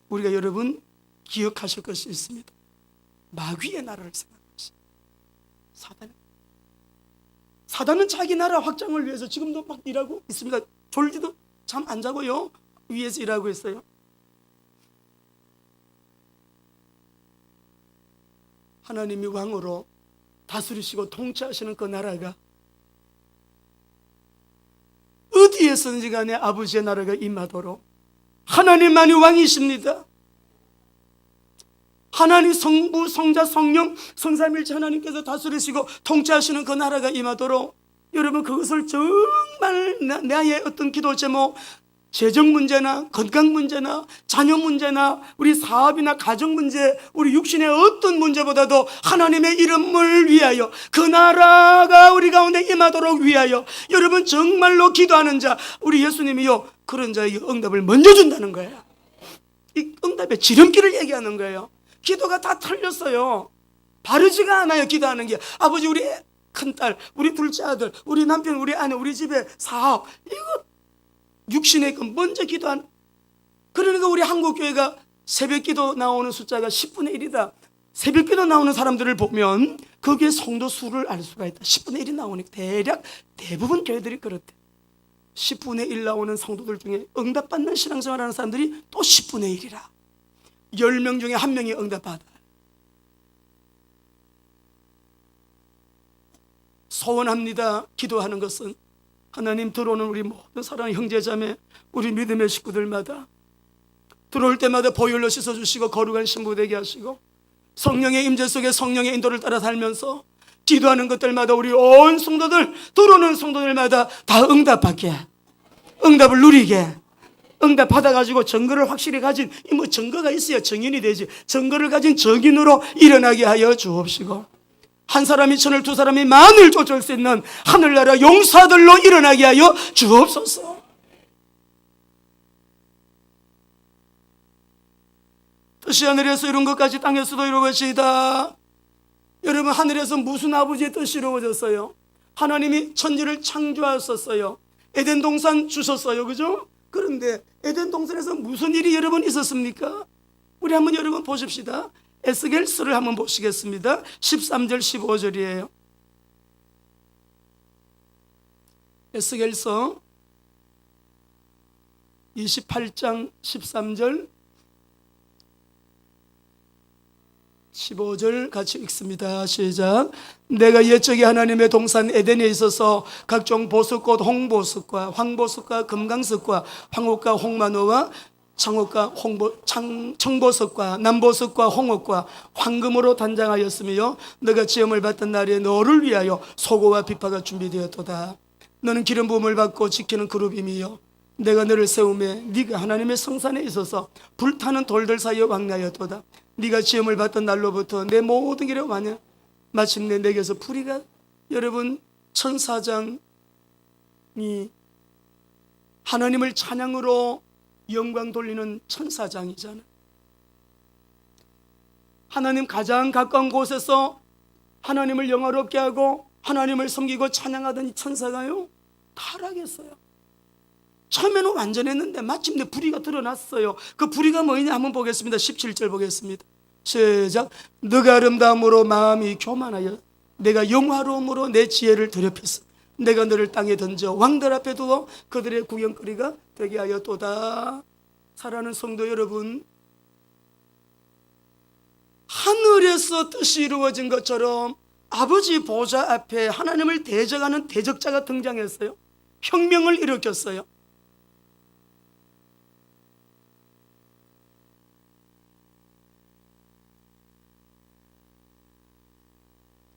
우리가 여러분 기억하실 것이 있습니다. 마귀의 나라를 생각하십니다. 사단은 자기 나라 확장을 위해서 지금도 막 일하고 있습니다. 졸지도 잠 안 자고요, 위에서 일하고 있어요. 하나님이 왕으로 다스리시고 통치하시는 그 나라가 어디에서든지 간에 아버지의 나라가 임하도록 하나님만이 왕이십니다. 하나님 성부, 성자, 성령, 성삼일체 하나님께서 다스리시고 통치하시는 그 나라가 임하도록, 여러분 그것을 정말 나의 어떤 기도 제목, 재정 문제나 건강 문제나 자녀 문제나 우리 사업이나 가정 문제, 우리 육신의 어떤 문제보다도 하나님의 이름을 위하여, 그 나라가 우리 가운데 임하도록 위하여 여러분 정말로 기도하는 자, 우리 예수님이요 그런 자에게 응답을 먼저 준다는 거예요. 이 응답의 지름길을 얘기하는 거예요. 기도가 다 틀렸어요. 바르지가 않아요. 기도하는 게. 아버지, 우리 큰딸, 우리 둘째 아들, 우리 남편, 우리 아내, 우리 집에 사업, 이거 육신의 것 먼저 기도한. 그러니까 우리 한국교회가 새벽기도 나오는 숫자가 10분의 1이다. 새벽기도 나오는 사람들을 보면 거기에 성도 수를 알 수가 있다. 10분의 1이 나오니까 대략 대부분 교회들이 그렇대. 10분의 1 나오는 성도들 중에 응답받는 신앙생활하는 사람들이 또 10분의 1이라. 10명 중에 1명이 응답받아. 소원합니다. 기도하는 것은 하나님, 들어오는 우리 모든 사랑하는 형제자매, 우리 믿음의 식구들마다 들어올 때마다 보혈로 씻어주시고 거룩한 신부 되게 하시고 성령의 임재 속에 성령의 인도를 따라 살면서 기도하는 것들마다 우리 온 성도들, 들어오는 성도들마다 다 응답받게, 응답을 누리게, 응답 받아가지고 증거를 확실히 가진, 뭐 증거가 있어야 증인이 되지, 증거를 가진 증인으로 일어나게 하여 주옵시고, 한 사람이 천을, 두 사람이 만을 쫓을 수 있는 하늘나라 용사들로 일어나게 하여 주옵소서. 뜻이 하늘에서 이룬 것까지 땅에서도 이루어지이다. 여러분, 하늘에서 무슨 아버지의 뜻이 이루어졌어요? 하나님이 천지를 창조하셨어요. 에덴 동산 주셨어요, 그죠? 그런데 에덴 동산에서 무슨 일이 여러분 있었습니까? 우리 한번 여러분 보십시다. 에스겔서를 한번 보시겠습니다. 13절 15절이에요 에스겔서 28장 13절 15절 같이 읽습니다. 시작. 내가 옛적에 하나님의 동산 에덴에 있어서 각종 보석꽃 홍보석과 황보석과 금강석과 황옥과 홍마노와 창옥과 청보석과 남보석과 홍옥과 황금으로 단장하였으며 너가 지음을 받던 날에 너를 위하여 소고와 비파가 준비되었도다. 너는 기름 부음을 받고 지키는 그룹임이요 내가 너를 세우매 네가 하나님의 성산에 있어서 불타는 돌들 사이에 왕래하였도다. 네가 지음을 받던 날로부터 내 모든 길에 와냐 마침내 내게서 불이가, 여러분 천사장이 하나님을 찬양으로 영광 돌리는 천사장이잖아요. 하나님 가장 가까운 곳에서 하나님을 영화롭게 하고 하나님을 섬기고 찬양하던 이 천사가요 타락했어요. 처음에는 완전했는데 마침내 불의가 드러났어요. 그 불의가 뭐냐 한번 보겠습니다. 17절 보겠습니다. 시작. 너가 아름다움으로 마음이 교만하여 내가 영화로움으로 내 지혜를 더럽혔어. 내가 너를 땅에 던져 왕들 앞에 두어 그들의 구경거리가 되게 하였도다. 사랑하는 성도 여러분, 하늘에서 뜻이 이루어진 것처럼 아버지 보좌 앞에 하나님을 대적하는 대적자가 등장했어요. 혁명을 일으켰어요.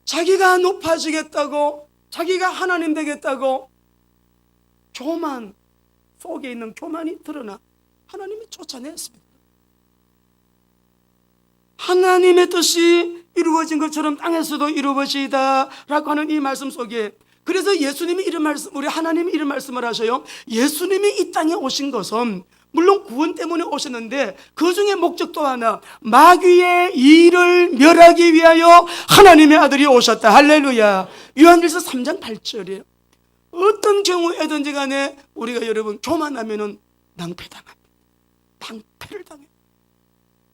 자기가 높아지겠다고, 자기가 하나님 되겠다고 교만 속에 있는 교만이 드러나 하나님이 쫓아냈습니다. 하나님의 뜻이 이루어진 것처럼 땅에서도 이루어지이다 라고 하는 이 말씀 속에, 그래서 예수님이 이런 말씀, 우리 하나님이 이런 말씀을 하셔요. 예수님이 이 땅에 오신 것은 물론 구원 때문에 오셨는데 그 중에 목적도 하나, 마귀의 일을 멸하기 위하여 하나님의 아들이 오셨다. 할렐루야. 요한일서 3장 8절이에요 어떤 경우에든지 간에 우리가 여러분 교만하면은 낭패당합니다. 낭패를 당해요.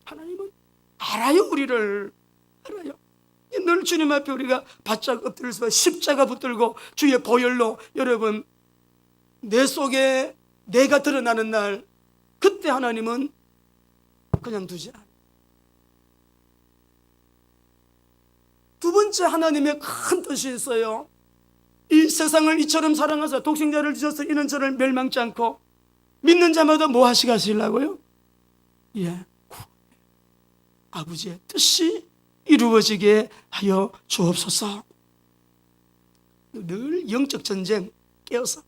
하나님은 알아요. 우리를 알아요. 늘 주님 앞에 우리가 바짝 엎드려서 십자가 붙들고 주의 보혈로 여러분 내 속에 내가 드러나는 날, 그때 하나님은 그냥 두지 않아요. 두 번째, 하나님의 큰 뜻이 있어요. 이 세상을 이처럼 사랑하사 독생자를 주셔서 이는 저를 멸망치 않고 믿는 자마다 뭐 하시게 하시려고요? 예, 아버지의 뜻이 이루어지게 하여 주옵소서. 늘 영적 전쟁 깨어서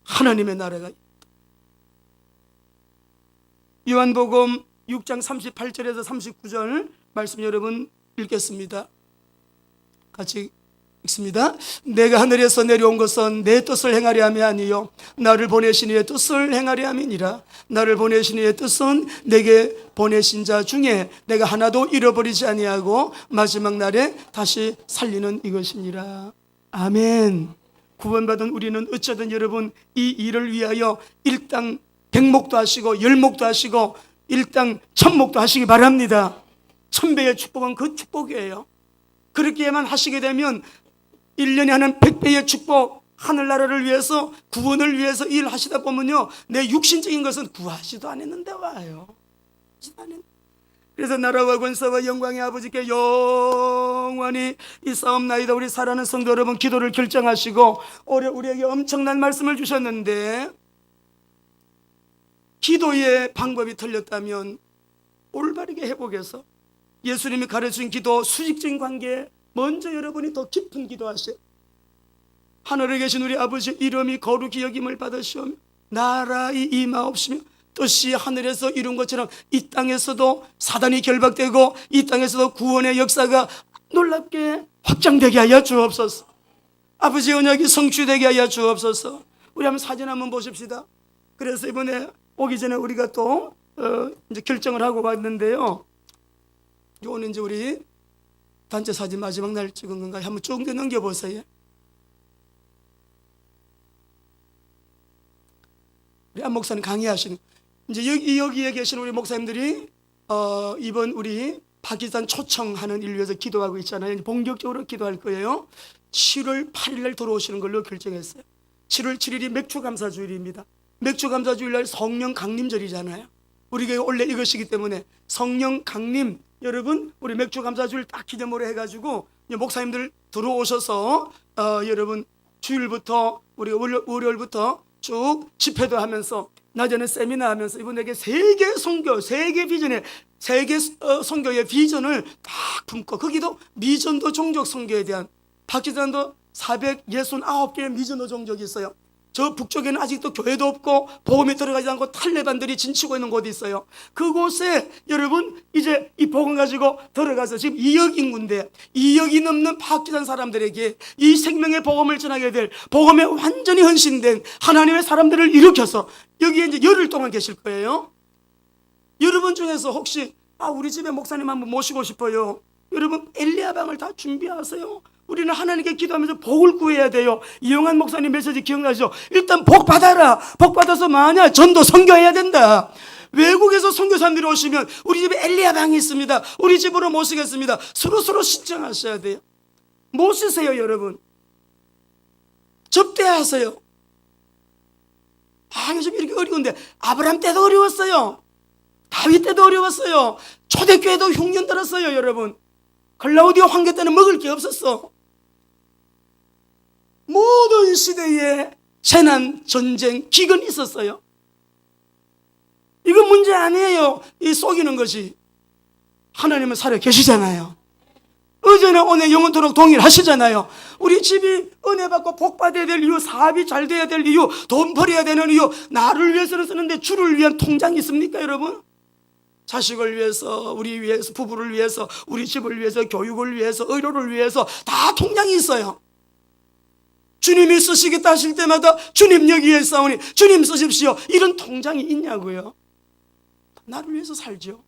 하나님의 나라가, 요한복음 6장 38절에서 39절 말씀 여러분 읽겠습니다. 같이 읽습니다. 내가 하늘에서 내려온 것은 내 뜻을 행하려 함이 아니요 나를 보내신 이의 뜻을 행하려 함이니라. 나를 보내신 이의 뜻은 내게 보내신 자 중에 내가 하나도 잃어버리지 아니하고 마지막 날에 다시 살리는 이것이니라. 아멘. 구원받은 우리는 어쩌든 여러분 이 일을 위하여 일당 백목도 하시고 열목도 하시고 일당 천목도 하시기 바랍니다. 천배의 축복은 그 축복이에요. 그렇게만 하시게 되면 1년에 하는 100배의 축복, 하늘나라를 위해서, 구원을 위해서 일하시다 보면요 내 육신적인 것은 구하지도 않았는데 와요. 그래서 나라와 권세와 영광의 아버지께 영원히 있사옵나이다. 우리 사랑하는 성도 여러분, 기도를 결정하시고 올해 우리에게 엄청난 말씀을 주셨는데, 기도의 방법이 틀렸다면 올바르게 회복해서 예수님이 가르친 기도, 수직적인 관계에 먼저 여러분이 더 깊은 기도하세요. 하늘에 계신 우리 아버지 이름이 거룩히 여김을 받으시오며 나라의 임하옵시며 뜻이 하늘에서 이룬 것처럼 이 땅에서도 사단이 결박되고 이 땅에서도 구원의 역사가 놀랍게 확장되게 하여 주옵소서. 아버지의 언약이 성취되게 하여 주옵소서. 우리 한번 사진 한번 보십시다. 그래서 이번에 오기 전에 우리가 또 이제 결정을 하고 왔는데요, 요거는 이제 우리 단체 사진 마지막 날 찍은 건가요? 한번 쭉 넘겨보세요. 우리 안 목사님 강의하시는, 이제 여기에 계신 우리 목사님들이 이번 우리 파키스탄 초청하는 일 위해서 기도하고 있잖아요. 본격적으로 기도할 거예요. 7월 8일 날 돌아오시는 걸로 결정했어요. 7월 7일이 맥주감사주일입니다. 맥주감사주일날 성령 강림절이잖아요. 우리 교회 원래 이것이기 때문에 성령 강림, 여러분 우리 맥주감사주일 딱 기념으로 해가지고 목사님들 들어오셔서 여러분 주일부터 우리 월요일부터 쭉 집회도 하면서 낮에는 세미나 하면서 이분에게 세계 선교, 세계 비전의 세계 선교의 비전을 딱 품고, 거기도 미전도 종족 선교에 대한, 파키스탄도 469개의 미전도 종족이 있어요. 저 북쪽에는 아직도 교회도 없고 복음이 들어가지 않고 탈레반들이 진치고 있는 곳이 있어요. 그곳에 여러분 이제 이 복음 가지고 들어가서 지금 2억 인구인데 2억이 넘는 파키스탄 사람들에게 이 생명의 복음을 전하게 될, 복음에 완전히 헌신된 하나님의 사람들을 일으켜서 여기에 이제 열흘 동안 계실 거예요. 여러분 중에서 혹시 우리 집에 목사님 한번 모시고 싶어요. 여러분 엘리야방을 다 준비하세요. 우리는 하나님께 기도하면서 복을 구해야 돼요. 이용한 목사님 메시지 기억나시죠? 일단 복 받아라. 복 받아서 만약 전도 선교해야 된다. 외국에서 선교사님들이 오시면 우리 집에 엘리야방이 있습니다. 우리 집으로 모시겠습니다. 서로 신청하셔야 돼요. 모시세요 여러분. 접대하세요. 요즘 이렇게 어려운데 아브라함 때도 어려웠어요. 다윗 때도 어려웠어요. 초대교회도 흉년 들었어요 여러분. 클라우디오 황제 때는 먹을 게 없었어. 모든 시대에 재난, 전쟁, 기근이 있었어요. 이건 문제 아니에요. 이 속이는 것이. 하나님은 살아 계시잖아요. 어제나 오늘 영원토록 동일하시잖아요. 우리 집이 은혜 받고 복 받아야 될 이유, 사업이 잘 돼야 될 이유, 돈 벌어야 되는 이유, 나를 위해서는 쓰는데 주를 위한 통장이 있습니까 여러분? 자식을 위해서, 우리 위해서, 부부를 위해서, 우리 집을 위해서, 교육을 위해서, 의료를 위해서 다 통장이 있어요. 주님이 쓰시겠다 하실 때마다 주님 여기에 싸우니 주님 쓰십시오, 이런 통장이 있냐고요. 나를 위해서 살죠.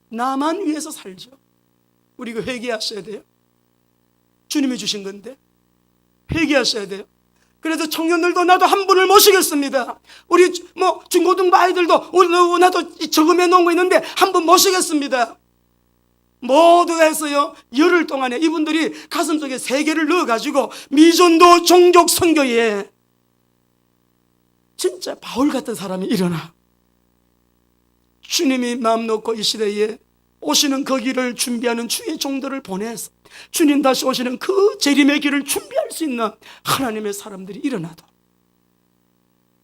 나만 위해서 살죠. 우리가 회개하셔야 돼요. 주님이 주신 건데 회개하셔야 돼요. 그래서 청년들도 나도 한 분을 모시겠습니다. 우리 중고등부 아이들도 나도 저금해 놓은 거 있는데 한 분 모시겠습니다. 모두가 했어요. 열흘 동안에 이분들이 가슴속에 3개를 넣어가지고 미전도 종족 선교에 진짜 바울 같은 사람이 일어나. 주님이 마음 놓고 이 시대에 오시는 그 길을 준비하는 주의 종들을 보내서 주님 다시 오시는 그 재림의 길을 준비할 수 있는 하나님의 사람들이 일어나도,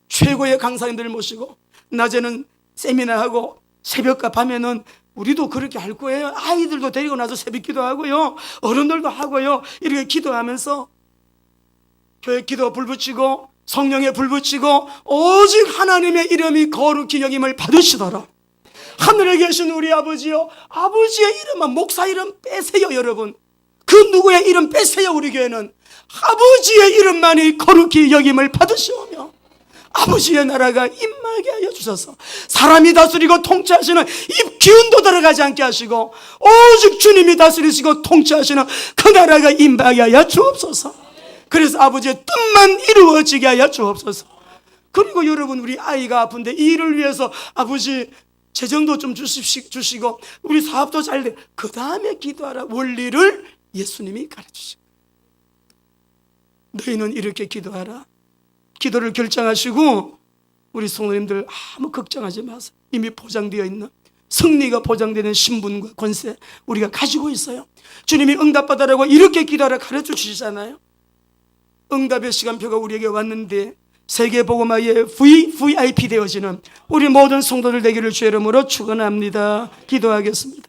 최고의 강사님들을 모시고 낮에는 세미나하고 새벽과 밤에는 우리도 그렇게 할 거예요. 아이들도 데리고 나서 새벽 기도하고요, 어른들도 하고요, 이렇게 기도하면서 교회 기도 불 붙이고 성령에 불 붙이고 오직 하나님의 이름이 거룩히 여김을 받으시도록, 하늘에 계신 우리 아버지요, 아버지의 이름만, 목사 이름 빼세요 여러분. 그 누구의 이름 빼세요. 우리 교회는 아버지의 이름만이 거룩히 여김을 받으시오며 아버지의 나라가 임하게 하여 주셔서 사람이 다스리고 통치하시는 이 기운도 들어가지 않게 하시고 오직 주님이 다스리시고 통치하시는 그 나라가 임하게 하여 주옵소서. 그래서 아버지의 뜻만 이루어지게 하여 주옵소서. 그리고 여러분, 우리 아이가 아픈데 이 일을 위해서 아버지 재정도 좀 주시고 우리 사업도 잘 돼, 그 다음에 기도하라 원리를 예수님이 가르치시고, 너희는 이렇게 기도하라. 기도를 결정하시고 우리 성도님들 아무 걱정하지 마세요. 이미 포장되어 있는 승리가 보장되는 신분과 권세 우리가 가지고 있어요. 주님이 응답받아라고 이렇게 기도하라 가르쳐 주시잖아요. 응답의 시간표가 우리에게 왔는데 세계복음화의 VIP 되어지는 우리 모든 성도들 되기를 주의 이름으로 축원합니다. 기도하겠습니다.